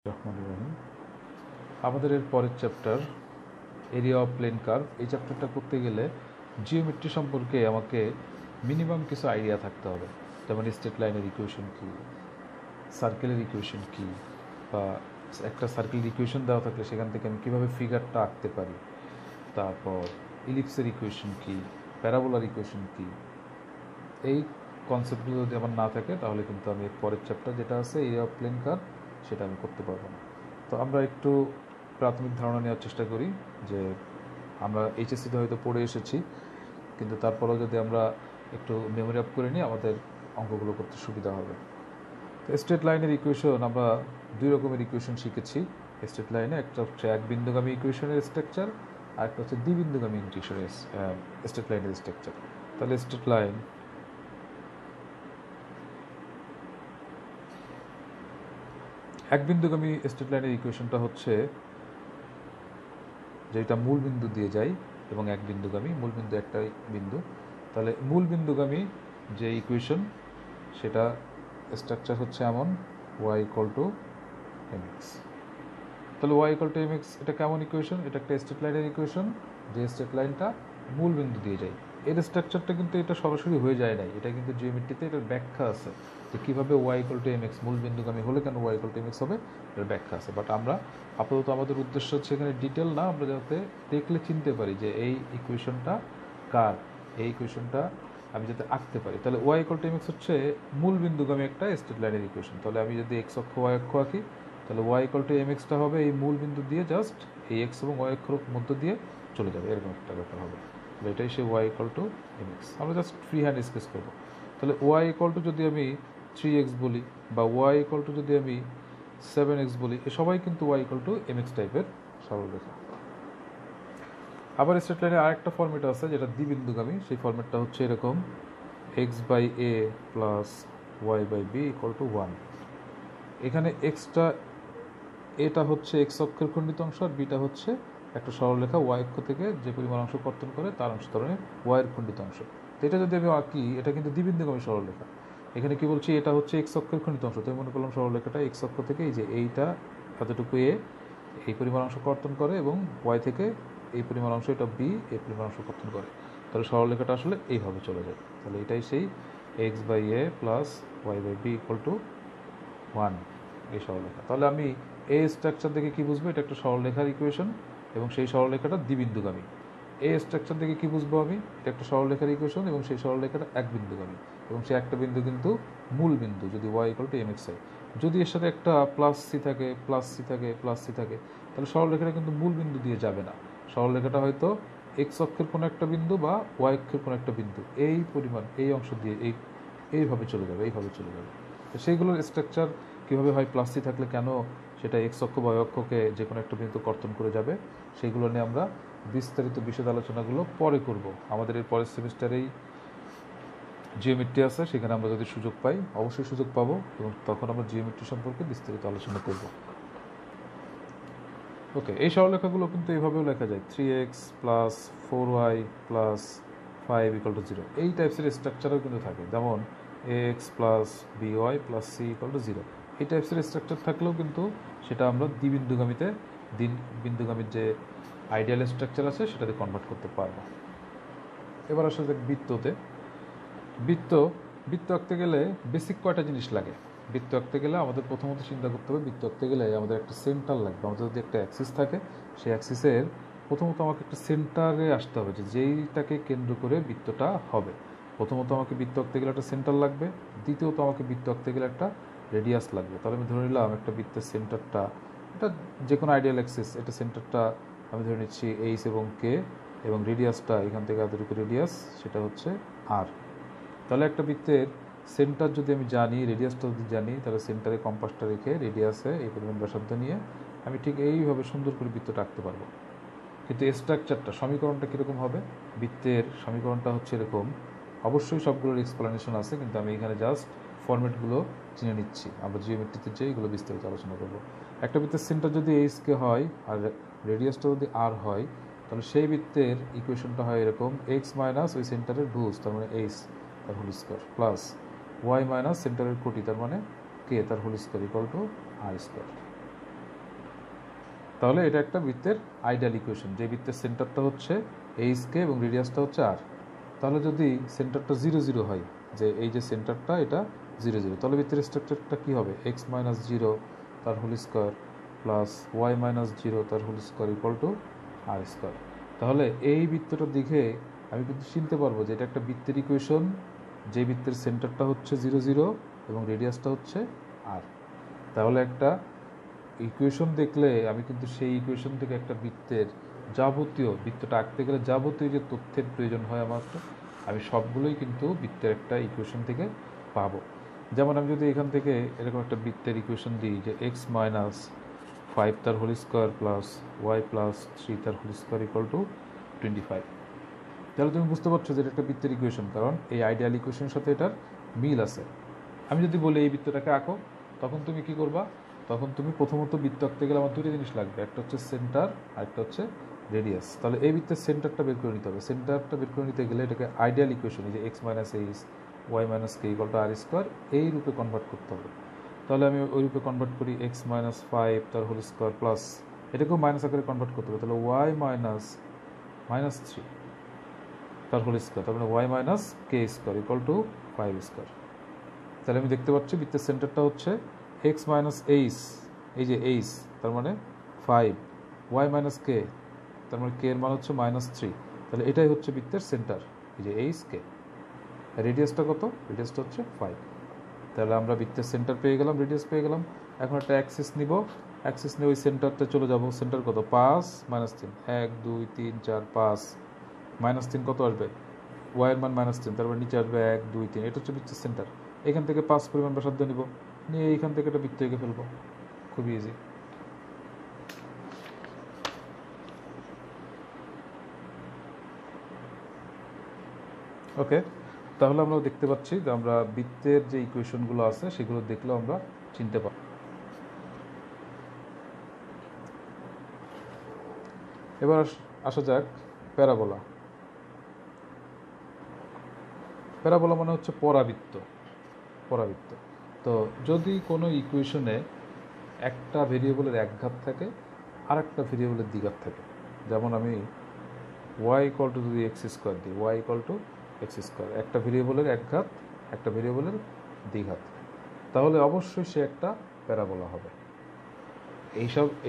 রহমানির রহিম। আমাদের এর পরের chapter area of plane curve. এই চ্যাপ্টারটা করতে গেলে জিওমেট্রি সম্পর্কে আমাকে মিনিমাম কিছু আইডিয়া থাকতে হবে, যেমন স্ট্রেট লাইনের ইকুয়েশন কী, সার্কেলের ইকুয়েশন কী, বা একটা সার্কেলের ইকুয়েশন দেওয়া থাকলে সেখান থেকে আমি কীভাবে ফিগারটা আঁকতে পারি, তারপর ইলিপসের ইকুয়েশন কী, প্যারাবোলার ইকুয়েশন কী। এই কনসেপ্টগুলো যদি আমার না থাকে তাহলে কিন্তু আমি পরের চ্যাপ্টার যেটা আছে এরিয়া অফ প্লেন কার্ভ সেটা আমি করতে পারবো না। তো আমরা একটু প্রাথমিক ধারণা নেওয়ার চেষ্টা করি যে আমরা এইচএসসিতে হয়তো পড়ে এসেছি, কিন্তু তারপরেও যদি আমরা একটু মেমোরি আপ করে নিই আমাদের অঙ্কগুলো করতে সুবিধা হবে। তো স্ট্রেট লাইনের ইকুয়েশন আমরা দুই রকমের ইকুয়েশন শিখেছি স্ট্রেট লাইনে। একটা হচ্ছে এক বিন্দুগামী ইকুয়েশনের স্ট্রাকচার, আর একটা হচ্ছে দ্বিবিন্দুগামী ইকুয়েশনের স্ট্রেট লাইনের স্ট্রাকচার। তাহলে স্ট্রেট লাইন এক বিন্দুগামী স্ট্রেট লাইনের ইকুয়েশনটা হচ্ছে যেটা মূল বিন্দু দিয়ে যায় এবং এক বিন্দুগামী, মূল বিন্দু একটাই বিন্দু। তাহলে মূল বিন্দুগামী যে ইকুয়েশন সেটা স্ট্রাকচার হচ্ছে এমন y = mx। তাহলে y = mx এটা কেমন ইকুয়েশন? এটা একটা স্ট্রেট লাইনের ইকুয়েশন যে স্ট্রেট লাইনটা মূল বিন্দু দিয়ে যায়। এর স্ট্রাকচারটা কিন্তু এটা সরাসরি হয়ে যায় না, এটা কিন্তু জিওমেট্রিতে এটার ব্যাখ্যা আছে যে কীভাবে y = mx মূল বিন্দুগামী হলে কেন y = mx হবে, এর ব্যাখ্যা আছে। বাট আমরা আপাতত আমাদের উদ্দেশ্য হচ্ছে এখানে ডিটেল না, আমরা যাতে দেখলে চিনতে পারি যে এই ইকুয়েশনটা কার, এই ইকুয়েশনটা আমি যাতে আঁকতে পারি। তাহলে y = mx হচ্ছে মূল বিন্দুগামী একটা স্ট্রেট লাইনের ইকুয়েশন। তাহলে আমি যদি x অক্ষ y অক্ষ আঁকি তাহলে y = mxটা হবে এই মূল বিন্দু দিয়ে জাস্ট এই x এবং y অক্ষর মধ্য দিয়ে চলে যাবে, এরকম একটা ব্যাপার হবে। তাহলে এটাই সে y = mx। আমরা জাস্ট ফ্রি হ্যান্ড স্কেচ করবো। তাহলে y = যদি আমি 3x বলি বা y = যদি আমি 7x বলি, এ সবাই কিন্তু y = mx টাইপের সরলরেখা। আবার স্ট্রেট লাইনের আরেকটা ফর্মেট আছে যেটা দ্বিবিন্দুগামী, সেই ফর্মেটটা হচ্ছে এরকম x/a + y/b = 1। এখানে এক্সটা এটা হচ্ছে এক্স অক্ষের খণ্ডিত অংশ আর বিটা হচ্ছে একটা সরলরেখা y অক্ষ থেকে যে পরিমাণ অংশ কর্তন করে তার অংশ ধরনের y এর খণ্ডিত অংশ। তো এটা যদি আমি আঁকি, এটা কিন্তু দ্বিবিন্দুগামী সরলরেখা। এখানে কি বলছি, এটা হচ্ছে এক্স অক্ষের খণ্ডিত অংশ। তো মনে করলাম সরলরেখাটা এক্স অক্ষ থেকে এই যে এইটা এতটুকু a এই পরিমাণ অংশ কর্তন করে এবং y থেকে এই পরিমাণ অংশ এটা b এই পরিমাণ অংশ কর্তন করে। তাহলে সরলরেখাটা আসলে এইভাবে চলে যায়। তাহলে এটাই সেই x/a + y/b = 1 এই সরলরেখা। তাহলে আমি এই স্ট্রাকচার দেখে কি বুঝবো, এটা একটা সরলরেখার ইকুয়েশন এবং সেই সরলরেখাটা দ্বিবিন্দুগামী। এই স্ট্রাকচার দেখে কি বুঝবো আমি, এটা একটা সরলরেখার ইকুয়েশন এবং সেই সরলরেখাটা এক বিন্দুগামী এবং সেই একটা বিন্দু কিন্তু মূল বিন্দু যদি y = mx হয়। যদি এর সাথে একটা +c থাকে, +c থাকে, +c থাকে, তাহলে সরলরেখাটা কিন্তু মূল বিন্দু দিয়ে যাবে না। সরলরেখাটা হয়তো x অক্ষের কোনো একটা বিন্দু বা y অক্ষের কোনো একটা বিন্দু এই পরিমাণ এই অংশ দিয়ে এইভাবে চলে যাবে, এইভাবে চলে যাবে। তো সেইগুলোর স্ট্রাকচার কীভাবে হয়, +c থাকলে কেন সেটা x অক্ষ বা y অক্ষকে যে কোনো একটা বিন্দু কর্তন করে যাবে, সেইগুলো নিয়ে আমরা বিস্তারিত বিশদ আলোচনাগুলো পরে করব। আমাদের এর পরের সেমিস্টারেই জিওমেট্রি আছে, সেখানে আমরা যদি সুযোগ পাই অবশ্যই সুযোগ পাবো এবং তখন আমরা জিওমেট্রি সম্পর্কে বিস্তারিত আলোচনা করব। ওকে, এই সরলরেখাগুলো কিন্তু এইভাবেও লেখা যায় 3x + 4y + 5 = 0। এই টাইপসের স্ট্রাকচারও কিন্তু থাকে, যেমন ax + by + c = 0। এই টাইপসের স্ট্রাকচার থাকলেও কিন্তু সেটা আমরা দ্বিবিন্দুগামীতে বিন্দুগামীর যে আইডিয়াল স্ট্রাকচার আছে সেটাতে কনভার্ট করতে পারবো। এবার আসলে বৃত্ততে বৃত্ত আঁকতে গেলে বেসিক কয়টা জিনিস লাগে। বৃত্ত আঁকতে গেলে আমাদের প্রথমত চিন্তা করতে হবে, বৃত্ত আঁকতে গেলে আমাদের একটা সেন্টার লাগবে। আমাদের যদি একটা অ্যাক্সিস থাকে, সেই অ্যাক্সিসের প্রথমত আমাকে একটা সেন্টারে আসতে হবে, যে যেইটাকে কেন্দ্র করে বৃত্তটা হবে। প্রথমত আমাকে বৃত্ত আঁকতে গেলে একটা সেন্টার লাগবে, দ্বিতীয়ত আমাকে বৃত্ত আঁকতে গেলে একটা রেডিয়াস লাগবে। তাহলে আমি ধরে নিলাম একটা বৃত্তের সেন্টারটা, এটা যে কোনো আইডিয়াল অ্যাক্সিস, এটা সেন্টারটা আমি ধরে নিচ্ছি এইচ এবং কে এবং রেডিয়াসটা এখান থেকে এতটুকু রেডিয়াস, সেটা হচ্ছে আর। তাহলে একটা বৃত্তের সেন্টার যদি আমি জানি, রেডিয়াসটা যদি জানি, তাহলে সেন্টারে কম্পাসটা রেখে রেডিয়াসে এই পরিমাণ ব্যাসার্ধ নিয়ে আমি ঠিক এইভাবে সুন্দর করে বৃত্তটা আঁকতে পারবো। কিন্তু স্ট্রাকচারটা, সমীকরণটা কীরকম হবে, বৃত্তের সমীকরণটা হচ্ছে এরকম। অবশ্যই সবগুলোর এক্সপ্লানেশন আছে, কিন্তু আমি এখানে জাস্ট ফরম্যাটগুলো চিনে নিচ্ছি। আমরা জিওমেট্রিতে যে এইগুলো বিস্তারিত আলোচনা করবো। একটা বৃত্তের সেন্টার যদি এইচকে হয় আর রেডিয়াসটা যদি আর হয়, তাহলে সেই বৃত্তের ইকুয়েশনটা হয় এরকম x - ওই সেন্টারের ভুজ তার মানে এইচ তার হোল স্কোয়ার প্লাস y - সেন্টারের কোটি তার মানে কে তার হোল স্কোয়ার = r²। তাহলে এটা একটা বৃত্তের আইডিয়াল ইকুয়েশন, যে বৃত্তের সেন্টারটা হচ্ছে এইচকে এবং রেডিয়াসটা হচ্ছে আর। তাহলে যদি সেন্টারটা 0 0 হয়, যে এই যে সেন্টারটা এটা 0 0, তাহলে বৃত্তের স্ট্রাকচারটা কী হবে? x মাইনাস 0 তার whole square plus y minus 0 তার whole square equal to r square. তাহলে এই বৃত্তটার দিকে আমি কিন্তু চিনতে পারবো যে এটা একটা বৃত্তের ইকুয়েশন, যে বৃত্তের সেন্টারটা হচ্ছে 0 0 এবং রেডিয়াসটা হচ্ছে আর। তাহলে একটা ইকুয়েশন দেখলে আমি কিন্তু সেই ইকুয়েশন থেকে একটা বৃত্তের যাবতীয়, বৃত্তটা আঁকতে গেলে যাবতীয় যে তথ্যের প্রয়োজন হয় আমার, আমি সবগুলোই কিন্তু বৃত্তের একটা ইকুয়েশন থেকে পাবো। যেমন আমি যদি এখান থেকে এরকম একটা বৃত্তের ইকুয়েশন দিই যে x মাইনাস 5 তার whole square plus y plus 3 তার হোল স্কোয়ার ইকুয়াল টু 25, তাহলে তুমি বুঝতে পারছো যে এটা একটা বৃত্তের ইকুয়েশন, কারণ এই আইডিয়াল ইকুয়েশনের সাথে এটার মিল আছে। আমি যদি বলি এই বৃত্তটাকে আঁকো, তখন তুমি কি করবা? তখন তুমি প্রথমত বৃত্ত আঁকতে গেলে আমার দুটো জিনিস লাগবে, একটা হচ্ছে সেন্টার আর একটা হচ্ছে রেডিয়াস। তাহলে এই বৃত্তের সেন্টারটা বের করে নিতে হবে। সেন্টারটা বের করে নিতে গেলে এটাকে আইডিয়াল ইকুয়েশন, যে x minus h y minus k equal to r square, এই রূপে কনভার্ট করতে হবে। তাহলে আমি ওই রূপে কনভার্ট করি x মাইনাস 5 তার হোল স্কোয়ার প্লাস, এটাকেও মাইনাস আকারে কনভার্ট করতে হবে, তাহলে ওয়াই মাইনাস মাইনাস 3 তার হোল স্কোয়ার, তার মানে y minus k square equal to 5 square. তাহলে আমি দেখতে পাচ্ছি বৃত্তের সেন্টারটা হচ্ছে x মাইনাস এইচ, এই যে এইচ তার মানে 5, ওয়াই মাইনাস কে তার মানে কে এর মান হচ্ছে মাইনাস 3, তাহলে এটাই হচ্ছে বৃত্তের সেন্টার, এই যে এইচ কে। রেডিয়াসটা কত? রেডিয়াসটা হচ্ছে 5। তাহলে আমরা বৃত্তের সেন্টার পেয়ে গেলাম, রেডিয়াস পেয়ে গেলাম। এখন একটা অ্যাক্সিস নিব, অ্যাক্সিস নিয়ে ওই সেন্টারটা চলে যাব। সেন্টার কত? 5 মাইনাস 3, 1 2 3 4 5, মাইনাস 3 কত আসবে? ওয়াইয়ের মান মাইনাস 3, তারপর নিচে আসবে 1 2 3, এটা হচ্ছে বৃত্তের সেন্টার। এখান থেকে 5 পরিমাণ ব্যাসার্ধ নিব, নিয়ে এইখান থেকে একটা বৃত্ত এঁকে ফেলবো, খুবই ইজি। ওকে, তাহলে আমরা দেখতে পাচ্ছি যে আমরা বৃত্তের যে ইকুয়েশনগুলো আছে সেগুলো দেখলেও আমরা চিনতে পারি। এবার আসা যাক প্যারাবোলা। প্যারাবোলা মানে হচ্ছে পরাবৃত্ত। পরাবৃত্ত তো যদি কোনো ইকুয়েশনে একটা ভেরিয়েবলের একঘাত থাকে আর একটা ভেরিয়েবলের দ্বিঘাত থাকে, যেমন আমি ওয়াই ইকুয়াল টু যদি এক্স স্কোয়ার দিই, y equal to x square, একটা ভেরিয়েবলের একঘাত একটা ভেরিয়েবলের দ্বিঘাত, তাহলে অবশ্যই সে একটা প্যারাবোলা হবে।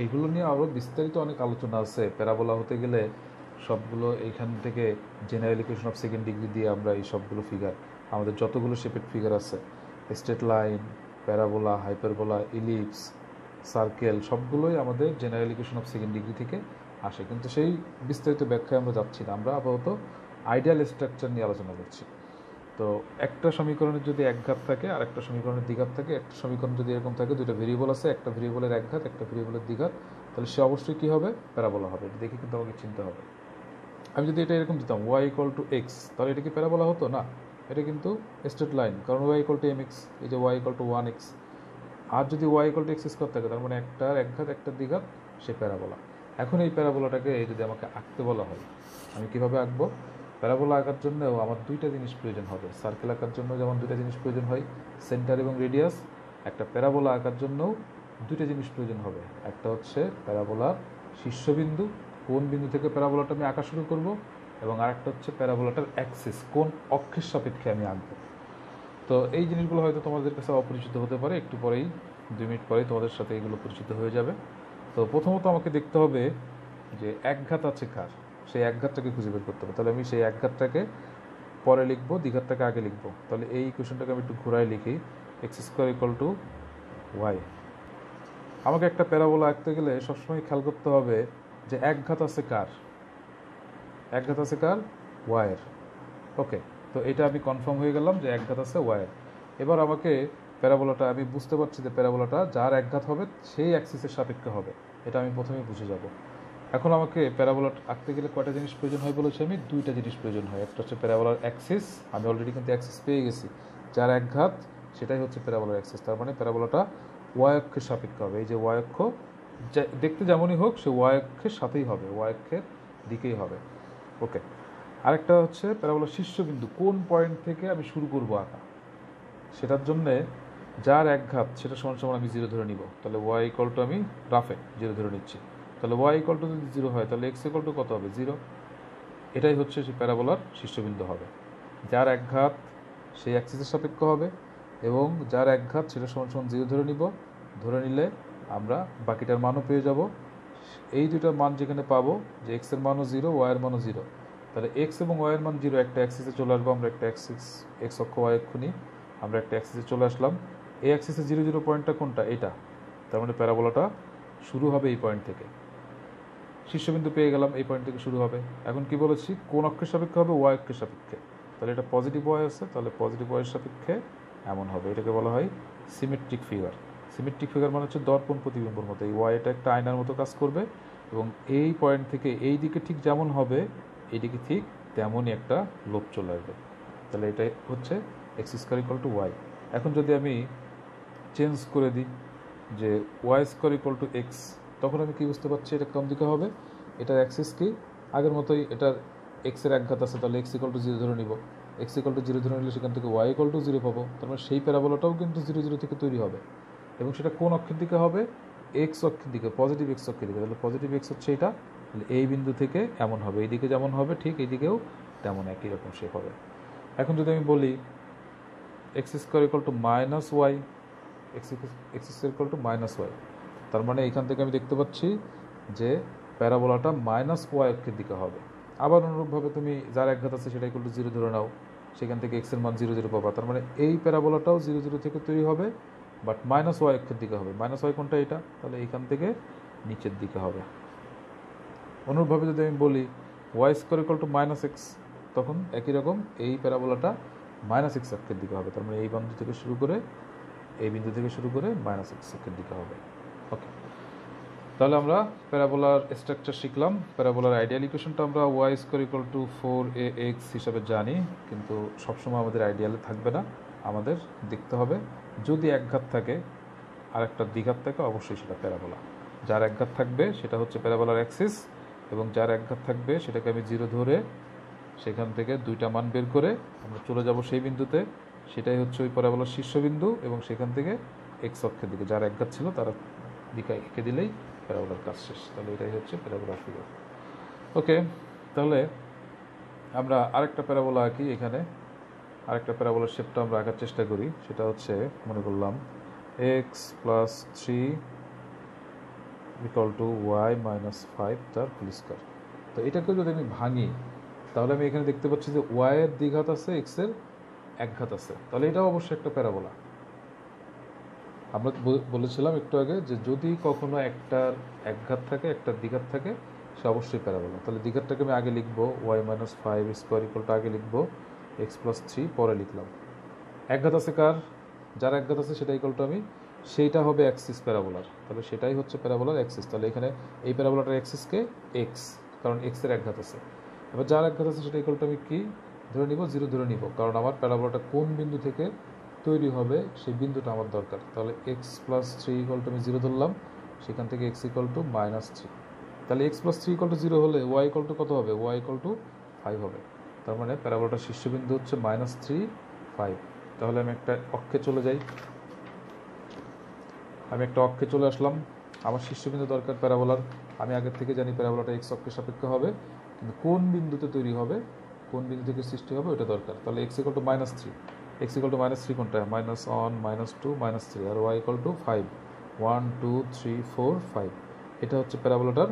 এইগুলো নিয়ে আরও বিস্তারিত অনেক আলোচনা আছে। প্যারাবোলা হতে গেলে সবগুলো এইখান থেকে general equation of second degree দিয়ে আমরা এই সবগুলো ফিগার, আমাদের যতগুলো শেপেড ফিগার আছে, straight line, parabola, hyperbola, ellipse, circle, সবগুলোই আমাদের general equation of second degree থেকে আসে। কিন্তু সেই বিস্তারিত ব্যাখ্যায় আমরা যাচ্ছি না, আমরা আপাতত আইডিয়াল স্ট্রাকচার নিয়ে আলোচনা করছি। তো একটা সমীকরণের যদি একঘাত থাকে আর একটা সমীকরণের দ্বিঘাত থাকে, একটা সমীকরণ যদি এরকম থাকে দুটো ভেরিয়েবল আছে, একটা ভেরিয়েবলের একঘাত একটা ভেরিয়েবলের দ্বিঘাত, তাহলে সে অবশ্যই কী হবে? প্যারাবোলা হবে। এটা দেখে কিন্তু আমাকে চিনতে হবে। আমি যদি এটা এরকম দিতাম ওয়াই ইকুয়াল টু এক্স, তাহলে এটা কি প্যারাবোলা হতো না? এটা কিন্তু স্ট্রেট লাইন, কারণ y equal to m x, এই যে ওয়াই ইকুয়াল টু 1x। আর যদি y equal to x square থাকে, তার মানে একটার একঘাত একটার দ্বিঘাত, সে প্যারাবোলা। এখন এই প্যারাবোলাটাকে যদি আমাকে আঁকতে বলা হয়, আমি কীভাবে আঁকবো? প্যারাবোলা আঁকার জন্যও আমার দুইটা জিনিস প্রয়োজন হবে। সার্কেল আঁকার জন্য যেমন দুইটা জিনিস প্রয়োজন হয়, সেন্টার এবং রেডিয়াস, একটা প্যারাবোলা আঁকার জন্যও দুইটা জিনিস প্রয়োজন হবে। একটা হচ্ছে প্যারাবোলার শীর্ষবিন্দু, কোন বিন্দু থেকে প্যারাবোলাটা আমি আঁকা শুরু করব, এবং আরেকটা হচ্ছে প্যারাবোলাটার অ্যাক্সিস, কোন অক্ষের সাপেক্ষে আমি আঁকবো। তো এই জিনিসগুলো হয়তো তোমাদের কাছে অপরিচিত হতে পারে, একটু পরেই 2 মিনিট পরেই তোমাদের সাথে এগুলো পরিচিত হয়ে যাবে। তো প্রথমত আমাকে দেখতে হবে যে একঘাত আছে কার, সেই একঘাতটাকে খুঁজে বের করতে হবে। তাহলে আমি সেই একঘাতটাকে পরে লিখবো, দ্বিঘাতটাকে আগে লিখবো। তাহলে এই ইকুয়েশনটাকে আমি একটু ঘুরাই লিখি, x square equal to y. আমাকে একটা প্যারাবোলা আঁকতে গেলে সবসময় খেয়াল করতে হবে যে একঘাত আছে কার, একঘাত আছে কার? ওয়াইয়ের। ওকে, তো এটা আমি কনফার্ম হয়ে গেলাম যে একঘাত আছে ওয়াইয়ের। এবার আমাকে প্যারাবোলাটা, আমি বুঝতে পারছি যে প্যারাবোলাটা যার একঘাত হবে সেই অ্যাক্সিসের সাপেক্ষে হবে, এটা আমি প্রথমে বুঝে যাব। এখন আমাকে প্যারাবোলা আঁকতে গেলে কয়টা জিনিস প্রয়োজন হয় বলেছি আমি? দুইটা জিনিস প্রয়োজন হয়। একটা হচ্ছে প্যারাবোলার অ্যাক্সিস, আমি অলরেডি কিন্তু অ্যাক্সিস পেয়ে গেছি, যার একঘাত সেটাই হচ্ছে প্যারাবোলার অ্যাক্সিস। তার মানে প্যারাবোলাটা ওয়াই অক্ষের সাপেক্ষে হবে। এই যে ওয়াই অক্ষ দেখতে যেমনই হোক, সে ওয়াই অক্ষের সাথেই হবে, ওয়াই অক্ষের দিকেই হবে। ওকে, আরেকটা হচ্ছে প্যারাবোলার শীর্ষবিন্দু, কোন পয়েন্ট থেকে আমি শুরু করব আঁকা, সেটার জন্যে যার একঘাত সেটা সমান সমান আমি 0 ধরে নিব। তাহলে ওয়াই ইকুয়াল টু, আমি রাফে 0 ধরে নিচ্ছি, তাহলে ওয়াই ইকুয়াল টু যদি 0 হয় তাহলে এক্স ইকুয়াল টু কত হবে? 0। এটাই হচ্ছে সেই প্যারাবোলার শীর্ষবিন্দু হবে। যার একঘাত সেই অ্যাক্সিসের সাপেক্ষ হবে এবং যার একঘাত সেটা সমান সমান 0 ধরে নিব। ধরে নিলে আমরা বাকিটার মানও পেয়ে যাব। এই দুটার মান যেখানে পাবো যে এক্সের মানও 0, ওয়াইয়ের মানও 0, তাহলে এক্স এবং ওয়াইয়ের মান 0 একটা অ্যাক্সিসে চলে আসবো। আমরা একটা এক্স অক্ষ ওয়াই অক্ষ নিই, আমরা একটা অ্যাক্সিসে চলে আসলাম। এই অ্যাক্সিসে 0 0 পয়েন্টটা কোনটা? এটা। তার মানে প্যারাবোলাটা শুরু হবে এই পয়েন্ট থেকে। শীর্ষবিন্দু পেয়ে গেলাম, এই পয়েন্ট থেকে শুরু হবে। এখন কি বলেছি? কোন অক্ষের সাপেক্ষে হবে? ওয়াই অক্ষের সাপেক্ষে। তাহলে এটা পজিটিভ ওয়াই আছে, তাহলে পজিটিভ ওয়াইয়ের সাপেক্ষে এমন হবে। এটাকে বলা হয় সিমেট্রিক ফিগার। সিমেট্রিক ফিগার মানে হচ্ছে দর্পণ প্রতিবিম্বর মতো। এই ওয়াইটা একটা আয়নার মতো কাজ করবে এবং এই পয়েন্ট থেকে এই দিকে ঠিক যেমন হবে এইদিকে ঠিক তেমনই একটা লোভ চলে আসবে। তাহলে এটাই হচ্ছে x square equal to y. এখন যদি আমি চেঞ্জ করে দিই যে y square equal to x, তখন আমি কি বুঝতে পারছি? এটা কোন দিকে হবে? এটার অ্যাক্সিস কি? আগের মতোই এটার এক্সের একঘাত আছে, তাহলে এক্স ইকুয়াল টু 0 ধরে নিব। এক্স ইকুয়াল টু 0 ধরে নিলে সেখান থেকে ওয়াই ইকুয়াল টু 0 পাবো। তার মানে সেই প্যারাবোলাটাও কিন্তু 0 0 থেকে তৈরি হবে এবং সেটা কোন অক্ষের দিকে হবে? এক্স অক্ষের দিকে, পজিটিভ এক্স অক্ষের দিকে। তাহলে পজিটিভ এক্স হচ্ছে এটা। তাহলে এই বিন্দু থেকে এমন হবে, এইদিকে যেমন হবে ঠিক এইদিকেও তেমন একই রকম শেপ হবে। এখন যদি আমি বলি x square equal to minus y, x square equal to minus y, তার মানে এখান থেকে আমি দেখতে পাচ্ছি যে প্যারাবোলাটা মাইনাস ওয়াই অক্ষের দিকে হবে। আবার অনুরূপভাবে তুমি যার একঘাত আছে সেটা ইকুয়াল টু 0 ধরে নাও, সেখান থেকে এক্সের মান 0 0 পাবা। তার মানে এই প্যারাবোলাটাও 0 0 থেকে তৈরি হবে, বাট মাইনাস ওয়াই অক্ষের দিকে হবে। মাইনাস ওয়াই কোনটা? এটা। তাহলে এইখান থেকে নিচের দিকে হবে। অনুরূপভাবে যদি আমি বলি y square equal to minus x, তখন একই রকম এই প্যারাবোলাটা মাইনাস এক্স অক্ষের দিকে হবে। তার মানে এই বিন্দু থেকে শুরু করে এই বিন্দু থেকে শুরু করে মাইনাস এক্স অক্ষের দিকে হবে। ওকে, তাহলে আমরা প্যারাবোলার স্ট্রাকচার শিখলাম। প্যারাবোলার আইডিয়াল ইকুয়েশনটা আমরা Y square equal two 4ax হিসাবে জানি, কিন্তু সবসময় আমাদের আইডিয়ালে থাকবে না। আমাদের দেখতে হবে যদি একঘাত থাকে আর একটা দ্বিঘাত থাকে, অবশ্যই সেটা প্যারাবোলা। যার একঘাত থাকবে সেটা হচ্ছে প্যারাবোলার অ্যাক্সিস এবং যার একঘাত থাকবে সেটাকে আমি 0 ধরে সেখান থেকে দুইটা মান বের করে আমরা চলে যাব সেই বিন্দুতে। সেটাই হচ্ছে ওই প্যারাবোলার শীর্ষবিন্দু এবং সেখান থেকে এক্স অক্ষের দিকে যার একঘাত ছিল তার দিকে এঁকে দিলেই প্যারাবোলার কাজ শেষ। তাহলে এটাই হচ্ছে প্যারাবোলার ফিগার। ওকে, তাহলে আমরা আরেকটা প্যারাবোলা আঁকি। এখানে আরেকটা প্যারাবোলার শেপটা আমরা আঁকার চেষ্টা করি। সেটা হচ্ছে মনে করলাম x plus 3 equal to y minus 5 তার হোল স্কয়ার। তো এটাকে যদি আমি ভাঙি তাহলে আমি এখানে দেখতে পাচ্ছি যে ওয়াইয়ের দ্বিঘাত আছে, এক্সের একঘাত আছে। তাহলে এটাও অবশ্যই একটা প্যারাবোলা। আমরা বলেছিলাম একটু আগে যে যদি কখনো একটার একঘাত থাকে একটার দ্বিঘাত থাকে সে অবশ্যই প্যারাবোলা। তাহলে দ্বিঘাতটাকে আমি আগে লিখবো y minus 5 square equal to আগে লিখবো এক্স প্লাস 3, পরে লিখলাম। একঘাত আছে কার? যার একঘাত আছে সেটা ইকুয়াল টু আমি, সেইটা হবে অ্যাক্সিস প্যারাবোলার। তাহলে সেটাই হচ্ছে প্যারাবোলার অ্যাক্সিস। তাহলে এখানে এই প্যারাবোলাটার অ্যাক্সিসকে এক্স, কারণ এক্সের একঘাত আছে। এবার যার একঘাত আছে সেটা ইকুয়াল টু আমি কি ধরে নিব? 0 ধরে নিব, কারণ আমার প্যারাবোলাটা কোন বিন্দু থেকে তৈরি হবে সেই বিন্দুটা আমার দরকার। তাহলে এক্স প্লাস 3 ইকুয়াল টু আমি 0 ধরলাম, সেখান থেকে এক্স ইকুয়াল টু মাইনাস 3। তাহলে এক্স প্লাস 3 ইকুয়াল টু 0 হলে ওয়াই ইকুয়াল টু কত হবে? ওয়াই ইকুয়াল টু 5 হবে। তার মানে প্যারাবোলাটার শীর্ষবিন্দু হচ্ছে -3, 5। তাহলে আমি একটা অক্ষে চলে যাই। আমি একটা অক্ষে চলে আসলাম। আমার শীর্ষবিন্দু দরকার প্যারাবোলার। আমি আগের থেকে জানি প্যারাবোলাটা এক্স অক্ষের সাপেক্ষে হবে, কিন্তু কোন বিন্দুতে তৈরি হবে, কোন বিন্দু থেকে সৃষ্টি হবে ওটা দরকার। তাহলে x equal to -3, x equal to -3 কোনটা? -1, -2, -3, আর ওয়াই ইকুয়াল টু 5, 1 2 3 4 5। এটা হচ্ছে প্যারাবোলাটার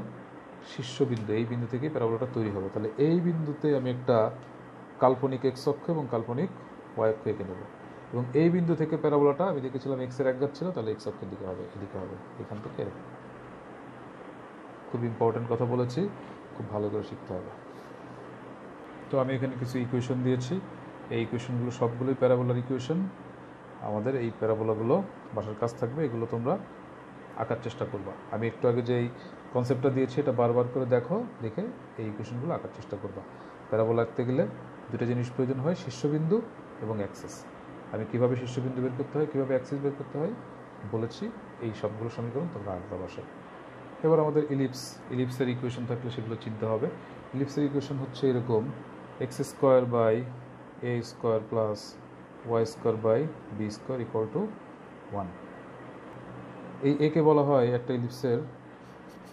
শীর্ষবিন্দু। এই বিন্দু থেকেই প্যারাবোলাটা তৈরি হবে। তাহলে এই বিন্দুতে আমি একটা কাল্পনিক এক্স অক্ষ এবং কাল্পনিক ওয়াই অক্ষ এঁকে নেব এবং এই বিন্দু থেকে প্যারাবোলাটা আমি দেখেছিলাম এক্সের একঘাত ছিল, তাহলে এক্স অক্ষের দিকে হবে, এদিকে হবে, এখান থেকে এরকম। খুব ইম্পর্টেন্ট কথা বলেছি, খুব ভালো করে শিখতে হবে। তো আমি এখানে কিছু ইকুয়েশন দিয়েছি। এই ইকুয়েশনগুলো সবগুলোই প্যারাবোলার ইকুয়েশন। আমাদের এই প্যারাবোলাগুলো বাসার কাজ থাকবে, এগুলো তোমরা আঁকার চেষ্টা করবা। আমি একটু আগে যে এই কনসেপ্টটা দিয়েছি এটা বারবার করে দেখো, দেখে এই ইকুয়েশনগুলো আঁকার চেষ্টা করবা। প্যারাবোলা আঁকতে গেলে দুটো জিনিস প্রয়োজন হয়, শীর্ষবিন্দু এবং অ্যাক্সিস। আমি কীভাবে শীর্ষবিন্দু বের করতে হয়, কীভাবে অ্যাক্সিস বের করতে হয় বলেছি। এই সবগুলো সমীকরণ তোমরা আঁকবা বাসায়। এবার আমাদের ইলিপসের ইকুয়েশন থাকলে সেগুলো চিনতে হবে। ইলিপসের ইকুয়েশন হচ্ছে এরকম: x square by a square plus y square by b square equal to 1। এই একে বলা হয় একটা ইলিপসের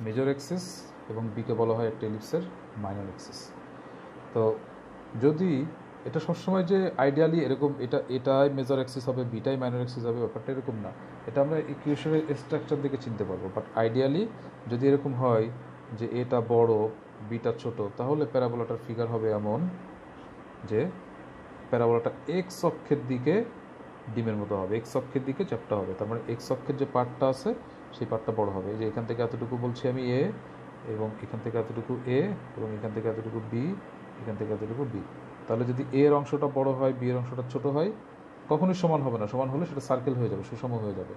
মেজর অ্যাক্সিস এবং বিকে বলা হয় একটা ইলিপসের মাইনর অ্যাক্সিস। তো যদি এটা সবসময় যে আইডিয়ালি এরকম এটাই মেজর অ্যাক্সিস হবে, বিটাই মাইনর অ্যাক্সিস হবে, ব্যাপারটা এরকম না। এটা আমরা ইকুয়েশনের স্ট্রাকচার দিকে চিনতে পারবো। বাট আইডিয়ালি যদি এরকম হয় যে এটা বড় বিটা ছোট, তাহলে প্যারাবোলাটার ফিগার হবে এমন যে প্যারাবোলাটা এক্স অক্ষের দিকে ডিমের মতো হবে, এক্স অক্ষের দিকে চ্যাপ্টা হবে। তার মানে এক্স অক্ষের যে পার্টটা আছে সেই পার্টটা বড় হবে। এই যে এখান থেকে এতটুকু বলছি আমি এ, এবং এখান থেকে এতটুকু এ, এবং এখান থেকে এতটুকু বি, এখান থেকে এতটুকু বি। তাহলে যদি এ এর অংশটা বড় হয়, বি এর অংশটা ছোট হয়, কখনোই সমান হবে না। সমান হলে সেটা সার্কেল হয়ে যাবে, সুষম হয়ে যাবে।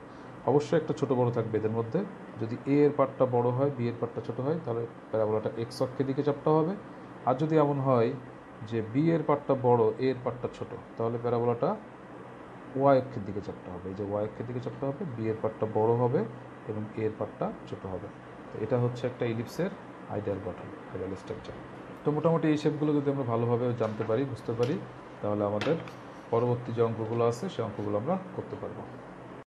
অবশ্যই একটা ছোট বড় থাকবে এদের মধ্যে। যদি এ এর পার্টটা বড় হয়, বি এর পার্টটা ছোট হয়, তাহলে প্যারাবোলাটা এক্স অক্ষের দিকে চ্যাপ্টা হবে। আর যদি এমন হয় যে বি এর পার্টটা বড়, এ এর পার্টটা ছোট, তাহলে প্যারাবোলাটা ওয়াই অক্ষের দিকে চাপটা হবে। এই যে ওয়াই অক্ষের দিকে চাপটা হবে, বি এর পার্টটা বড় হবে এবং এ এর পার্টটা ছোট হবে। তো এটা হচ্ছে একটা ইলিপসের আইডিয়াল গঠন, আইডিয়াল স্ট্রাকচার। তো মোটামুটি এই শেপগুলো যদি আমরা ভালোভাবে জানতে পারি, বুঝতে পারি, তাহলে আমাদের পরবর্তী যে অঙ্কগুলো আছে সেই অঙ্কগুলো আমরা করতে পারবো।